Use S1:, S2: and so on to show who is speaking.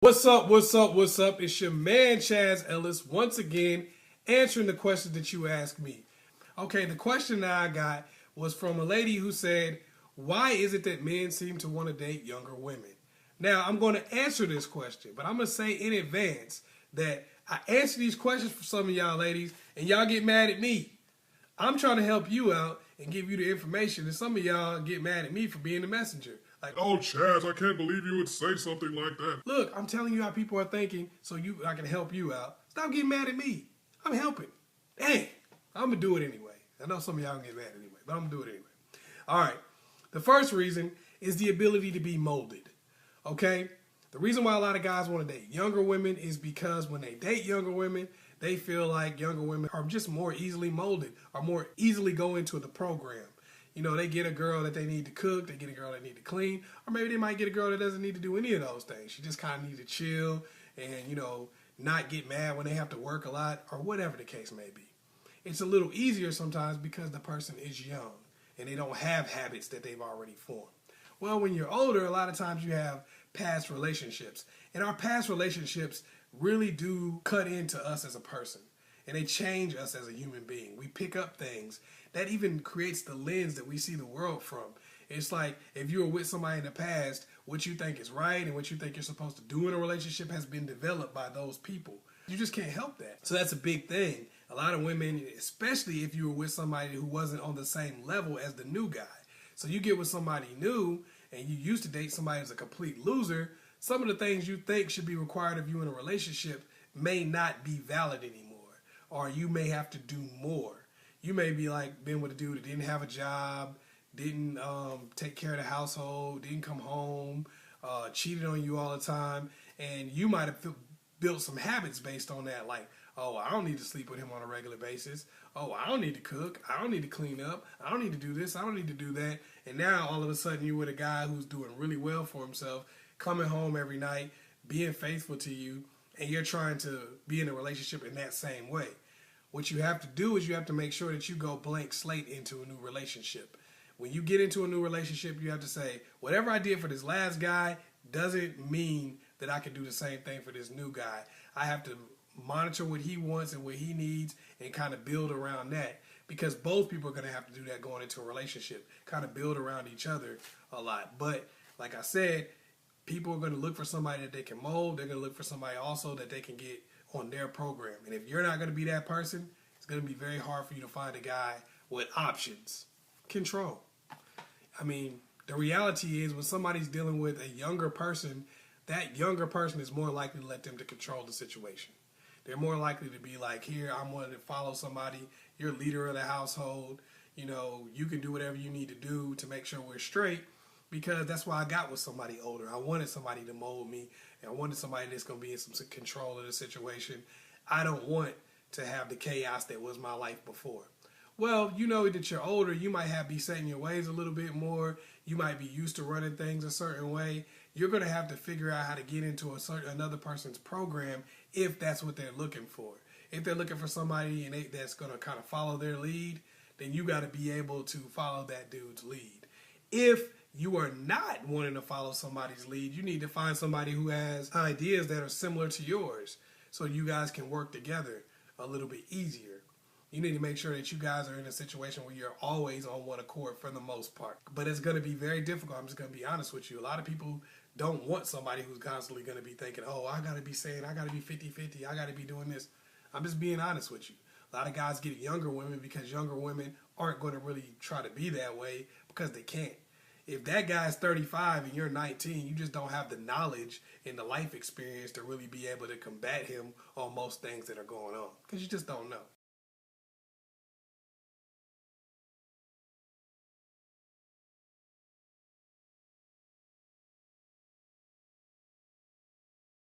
S1: What's up? What's up? What's up? It's your man ChazzEllis once again answering the question that you asked me. Okay, the question that I got was from a lady who said, why is it that men seem to want to date younger women? Now, I'm going to answer this question, but I'm going to say in advance that I answer these questions for some of y'all ladies and y'all get mad at me. I'm trying to help you out and give you the information, and some of y'all get mad at me for being the messenger. Like,
S2: oh, Chaz, I can't believe you would say something like that.
S1: Look, I'm telling you how people are thinking so I can help you out. Stop getting mad at me. I'm helping. Dang, I'm going to do it anyway. I know some of y'all get mad anyway, but I'm going to do it anyway. All right. The first reason is the ability to be molded. Okay? The reason why a lot of guys want to date younger women is because when they date younger women, they feel like younger women are just more easily molded or more easily go into the program. You know, they get a girl that they need to cook, they get a girl that need to clean, or maybe they might get a girl that doesn't need to do any of those things. She just kind of needs to chill and, you know, not get mad when they have to work a lot or whatever the case may be. It's a little easier sometimes because the person is young and they don't have habits that they've already formed. Well, when you're older, a lot of times you have past relationships. And our past relationships really do cut into us as a person. And they change us as a human being. We pick up things. That even creates the lens that we see the world from. It's like if you were with somebody in the past, what you think is right and what you think you're supposed to do in a relationship has been developed by those people. You just can't help that. So that's a big thing. A lot of women, especially if you were with somebody who wasn't on the same level as the new guy. So you get with somebody new and you used to date somebody who's a complete loser, some of the things you think should be required of you in a relationship may not be valid anymore. Or you may have to do more. You may be like been with a dude that didn't have a job, didn't take care of the household, didn't come home, cheated on you all the time, and you might have built some habits based on that. Like, oh, I don't need to sleep with him on a regular basis. Oh, I don't need to cook. I don't need to clean up. I don't need to do this. I don't need to do that. And now all of a sudden you're with a guy who's doing really well for himself, coming home every night, being faithful to you, and you're trying to be in a relationship in that same way. What you have to do is you have to make sure that you go blank slate into a new relationship. When you get into a new relationship, you have to say, whatever I did for this last guy doesn't mean that I can do the same thing for this new guy. I have to monitor what he wants and what he needs and kind of build around that, because both people are going to have to do that going into a relationship, kind of build around each other a lot. But like I said, people are going to look for somebody that they can mold. They're going to look for somebody also that they can get on their program. And if you're not going to be that person, it's going to be very hard for you to find a guy with options. Control. I mean, the reality is when somebody's dealing with a younger person, that younger person is more likely to let them to control the situation. They're more likely to be like, here, I'm wanting to follow somebody. You're leader of the household. You know, you can do whatever you need to do to make sure we're straight. Because that's why I got with somebody older. I wanted somebody to mold me. And I wanted somebody that's going to be in some control of the situation. I don't want to have the chaos that was my life before. Well, you know that you're older. You might be set in your ways a little bit more. You might be used to running things a certain way. You're going to have to figure out how to get into another person's program if that's what they're looking for. If they're looking for somebody that's going to kind of follow their lead, then you got to be able to follow that dude's lead. If you are not wanting to follow somebody's lead, you need to find somebody who has ideas that are similar to yours so you guys can work together a little bit easier. You need to make sure that you guys are in a situation where you're always on one accord for the most part. But it's going to be very difficult. I'm just going to be honest with you. A lot of people don't want somebody who's constantly going to be thinking, oh, I got to be saying, I got to be 50-50, I got to be doing this. I'm just being honest with you. A lot of guys get younger women because younger women aren't going to really try to be that way because they can't. If that guy's 35 and you're 19, you just don't have the knowledge and the life experience to really be able to combat him on most things that are going on because you just don't know.